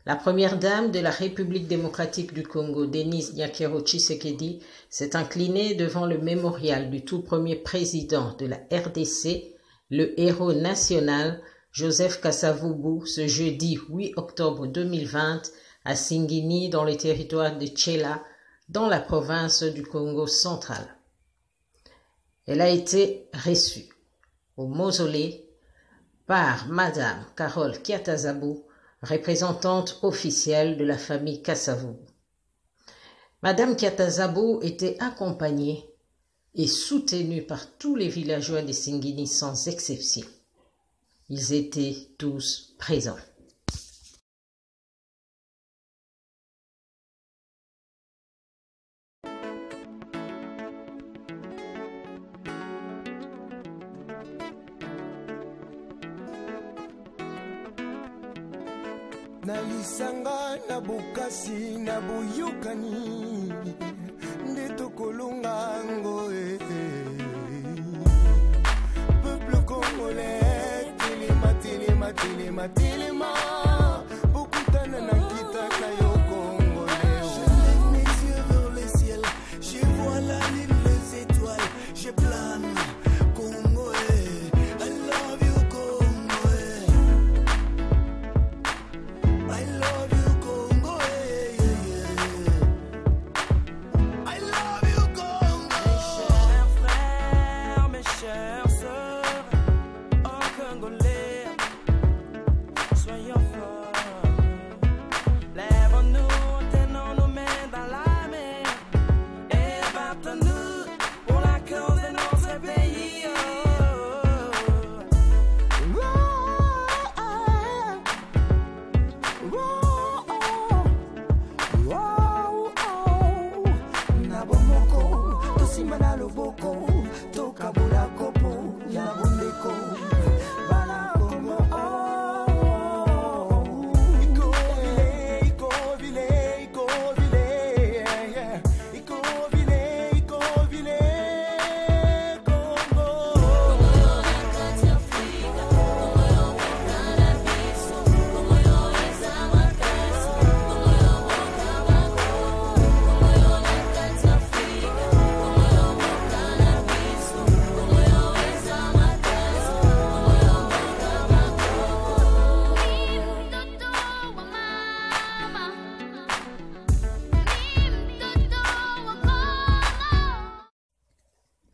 La première dame de la République démocratique du Congo, Denise Nyakero Tshisekedi, s'est inclinée devant le mémorial du tout premier président de la RDC, le héros national Joseph Kasavubu, ce jeudi 8 octobre 2020 à Singini, dans le territoire de Tchela, dans la province du Congo central. Elle a été reçue au mausolée par Madame Carole Kiatazabou, représentante officielle de la famille Kasavubu. Madame Kiatazabou était accompagnée et soutenue par tous les villageois de Singini sans exception. Ils étaient tous présents. Nalisanga na bukasi na buyukani ndeto kolonga ngoe peuple congolais telema telema telema telema bokutana na kita na yo congolais. Je lève mes yeux vers le ciel, je vois la lune, les étoiles, je plane.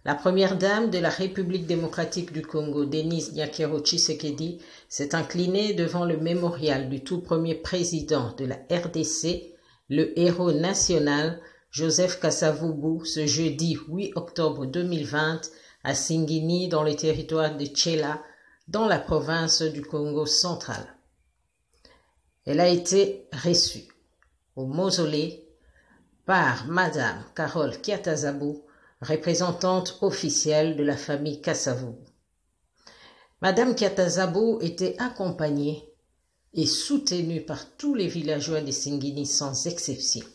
La première dame de la République démocratique du Congo, Denise Nyakero Tshisekedi, s'est inclinée devant le mémorial du tout premier président de la RDC, le héros national Joseph Kasavubu, ce jeudi 8 octobre 2020 à Singini, dans le territoire de Tchela, dans la province du Congo central. Elle a été reçue au mausolée par Madame Carole Kiatazabou, représentante officielle de la famille Kasavubu. Madame Kiatazabou était accompagnée et soutenue par tous les villageois de Singini sans exception.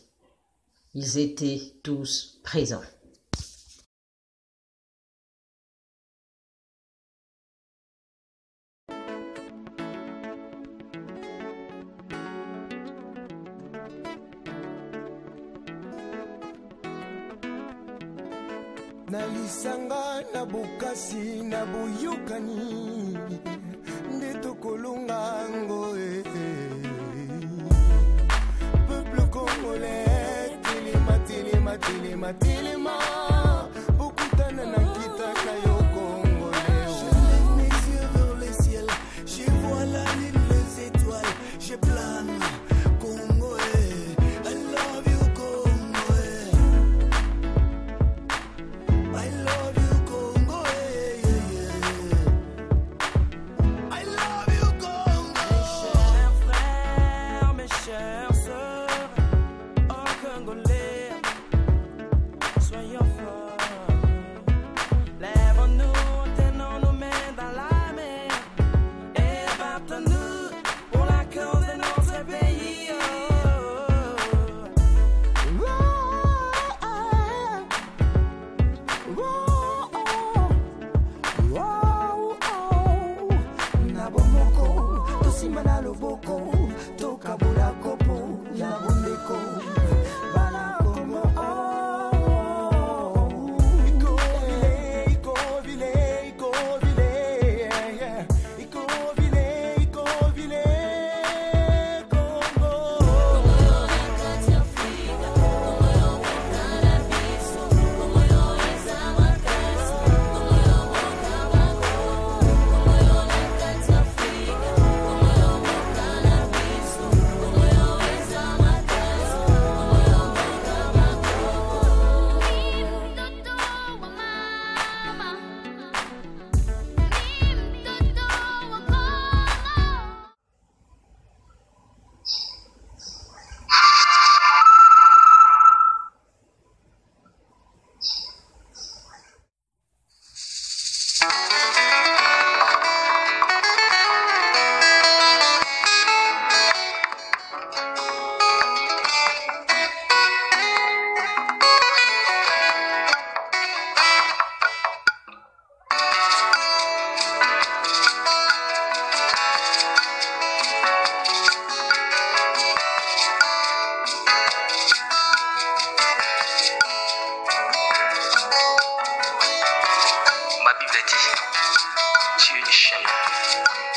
Ils étaient tous présents. Nalisanga na bukasi na buyukani ndeto kolonga ngoe peuple congolais telema telema telema telema bokutana na kita na yo congolais. Je lève mes yeux vers le ciel, je vois la lune, les étoiles, je plane.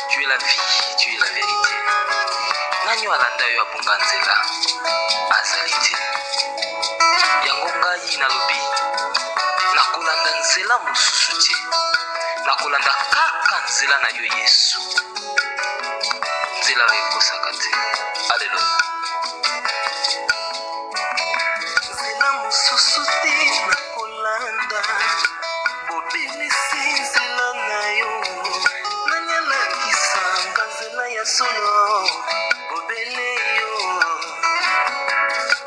Tu es la vie, tu es la vérité. Nani walanda yo abunga nzela azali te. Yango ngai nalobi nakolanda nzela mosusu te. Nakolanda kaka nzela na yo Yesu. Nzela oyo ekosaka te. Alleluya. Nzela mosusu te nakolanda, bobelisi nzela na yo. Nani alakisanga nzela ya solo, bobele yo.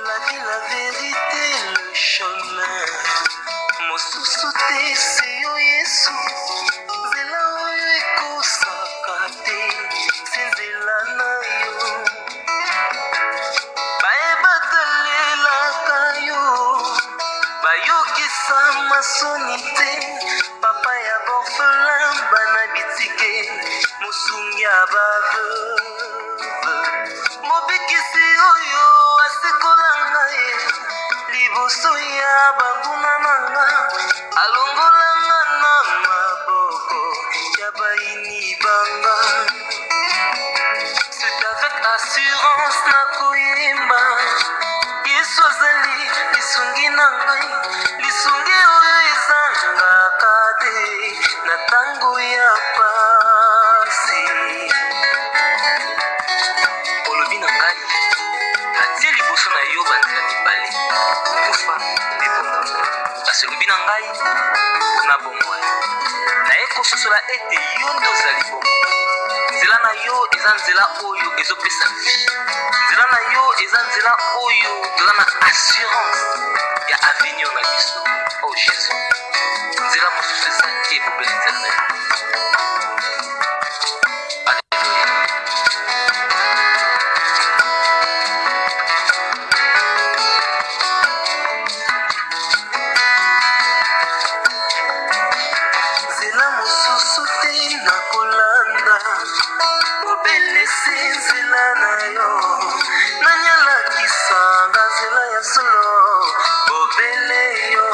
La vie, la vérité, le chemin. Mosusu te se yo Yesu. Nzela oyo ekosaka te, se nzela na yo. Bayebatalelaka yo, bayokisa masoni te. Papa ya borfelin bana bitike, mosungi ya baveuve. Mobikisi oyo asikola ngai liboso ya banguna nanga, alongolanga na maboko ya baini banga. C'est avec assurance nakoyemba Yesu azali lisungi na ngai, lisungi oyo ezangaka te na ntango ya pasi. Olobi na ngai natie liboso na yo banzela mibale, kufa mpe bomoi. Kasi olobi na ngai mpona bomoi naye kososola ete yo nde ozali bomoi. Nzela na yo eza nzela oyo ezopesa vie. Nzela na yo eza nzela oyo toza na assurance ya avenir na biso. Oh Jésus, nzela mosusu eza te ebobeli nzela na yo. Nzela mosusu te nakolanda, bobelisi nzela na yo. Nani alakisanga nzela ya solo, bobele yo.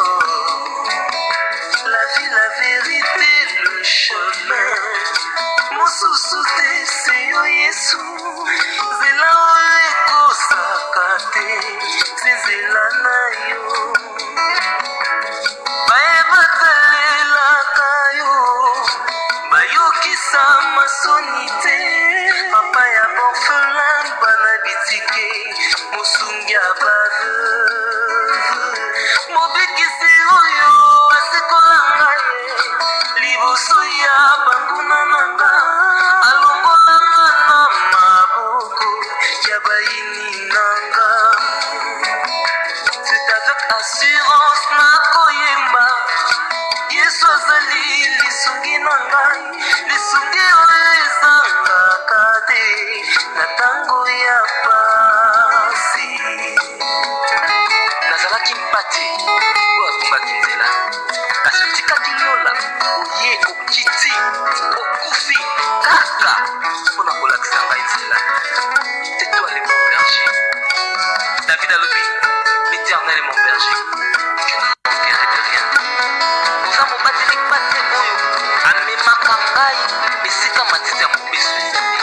La vie, la vérité, le chemin. Mosusu te se yo Yesu. Nzela oyo ekosaka te, se nzela na yo. Bayebatalelaka yo, bayokisa masoni te. Papa ya borfelin bana bitike, mosungi ya baveuve. Mobikisi oyo asikola ngai liboso ya banguna nanga, alongolanga na maboko ya baini nanga. C'est avec assurance nakoyemba Yesu azali lisungi na ngai, lisungi oyo ezangaka te na ntango ya pasi. Nazalaki mpate oyo abungaki nzela, kasi otikaki lola oye okiti okufi kaka mpona kolakisa ngai nzela. C'est toi le mon berger. David alobi, l'Éternel est mon berger, je ne manquerai de rien. Oza mobateli pate oyo amemaka ngai esika matiti ya mobeso ezali,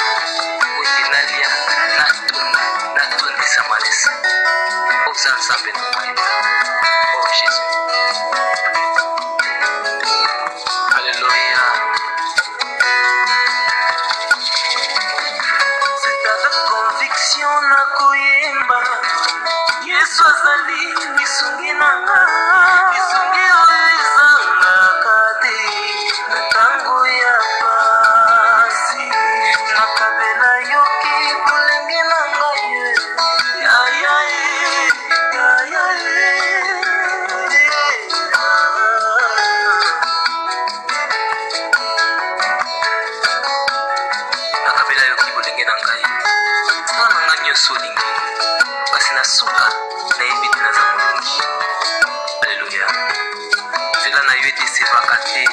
oye nalia natondisa malesa. Oza nzambe na ngai. Oh Jésus. Alléluia. C'est avec conviction nakoyemba Yesu azali lisungi na ngai, lisungi oyo ezangaka te na ntango ya pasi. Nakabela yoki kolenge na ngai, ya ya ya ya Nakabela yoki bolenge na ngai, sala na ngai nyonso olingi, kasi na suka nayebi te naza molongi. Alleluya. Nzela na yo etesevaka te.